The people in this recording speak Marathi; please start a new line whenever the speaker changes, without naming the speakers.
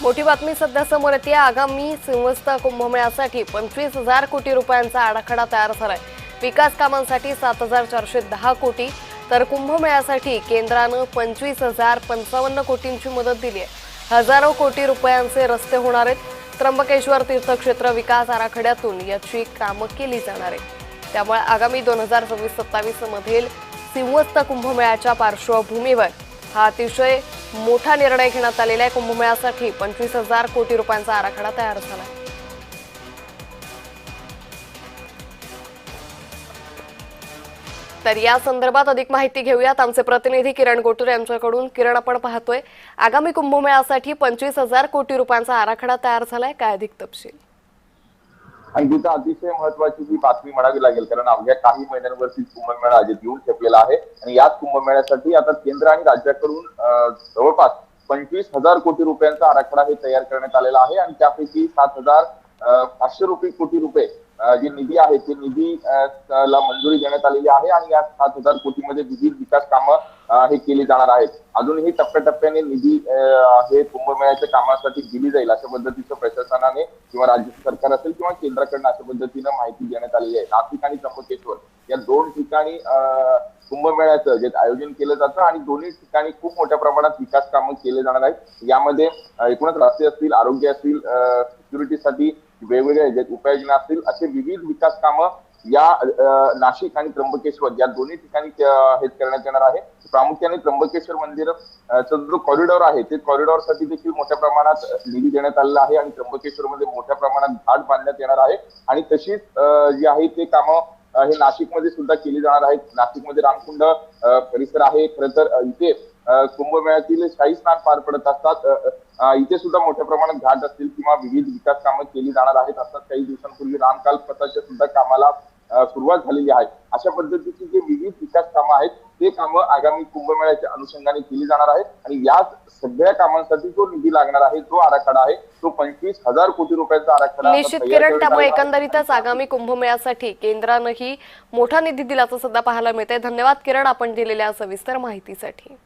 मोठी बातमी सध्या समोर येते। आगामी सिंहस्थ कुंभमेळ्यासाठी 25,000 कोटी रुपयांचा आराखडा तयार झालाय। विकास कामांसाठी 7,410 कोटी तर कुंभमेळ्यासाठी केंद्रानं 25,055 कोटींची मदत दिली आहे। हजारो कोटी रुपयांचे रस्ते होणार आहेत। त्र्यंबकेश्वर तीर्थक्षेत्र विकास आराखड्यातून याची कामं केली जाणार आहेत। त्यामुळे आगामी 2026-27 मधील सिंहस्थ कुंभमेळ्याच्या पार्श्वभूमीवर हा अतिशय मोठा निर्णय घेण्यात आलेला आहे। कुंभमेळ्यासाठी 25,000 कोटी रुपयांचा आराखडा तयार झाला आहे। तर या संदर्भात अधिक माहिती घेऊयात आमचे प्रतिनिधी किरण गोटूर यांच्याकडून। किरण, आपण पाहतोय आगामी कुंभमेळ्यासाठी 25,000 कोटी रुपयांचा आराखडा तयार झालाय, काय अधिक तपशील?
अंकिता, अतिशय महत्वाची ही बातमी म्हणावी लागेल, कारण अवघ्या काही महिन्यांवरती कुंभमेळा आज येऊन ठेपलेला आहे आणि याच कुंभमेळ्यासाठी आता केंद्र आणि राज्याकडून जवळपास 25,000 कोटी रुपयांचा आराखडा हे तयार करण्यात आलेला आहे आणि त्यापैकी 7,500 कोटी रुपये जे निधी आहे ते निधी ला मंजुरी देण्यात आलेली आहे आणि या 7,000 कोटीमध्ये विविध विकास कामं हे केली जाणार आहेत। अजूनही टप्प्याटप्प्याने निधी हे कुंभमेळ्याच्या कामासाठी दिली जाईल अशा पद्धतीचं प्रशासनाने किंवा राज्य सरकार असेल किंवा केंद्राकडून अशा पद्धतीनं माहिती देण्यात आलेली आहे। नाशिक आणि त्र्यंबकेश्वर या दोन ठिकाणी कुंभमेळ्याचं जे आयोजन केलं जातं आणि दोन्ही ठिकाणी खूप मोठ्या प्रमाणात विकास कामं केले जाणार आहेत। यामध्ये एकूणच रस्ते असतील, आरोग्य असतील, सिक्युरिटीसाठी वेगवेगळ्या जे उपाययोजना असतील असे विविध विकास कामं या नाशिक आणि त्र्यंबकेश्वर या दोन्ही ठिकाणी हे करण्यात येणार आहे। प्रामुख्याने त्र्यंबकेश्वर मंदिरचा जो कॉरिडॉर आहे ते कॉरिडॉर साठी देखील मोठ्या प्रमाणात निधी देण्यात आलेला आहे आणि त्र्यंबकेश्वर मध्ये मोठ्या प्रमाणात घाट बांधण्यात येणार आहे आणि तशीच जी आहे ते कामं हे नाशिकमध्ये सुद्धा केली जाणार आहेत। नाशिकमध्ये रामकुंड परिसर आहे। खरं तर इथे कुंभमेळ्यातील शाही स्नान पार पडत असतात। इथे सुद्धा मोठ्या प्रमाणात घाट असतील किंवा विविध विकास कामं केली जाणार आहेत। असतात काही दिवसांपूर्वी रामकाल पथाच्या सुद्धा कामाला सुरुवात झालेली आहे। अशा पद्धतीची जे विविध विकास कामं आहेत ते कामं आगामी कुंभमेळ्याच्या अनुषंगाने केली जाणार आहेत आणि याच सगळ्या कामांसाठी जो निधी लागणार आहे जो आराखडा आहे तो 25,000 कोटी रुपयांचा आराखडा
निश्चित किरण, त्यामुळे एकंदरीतच आगामी कुंभमेळ्यासाठी केंद्रानंही मोठा निधी दिल्याचं सध्या पाहायला मिळतंय। धन्यवाद किरण, आपण दिलेल्या सविस्तर माहितीसाठी।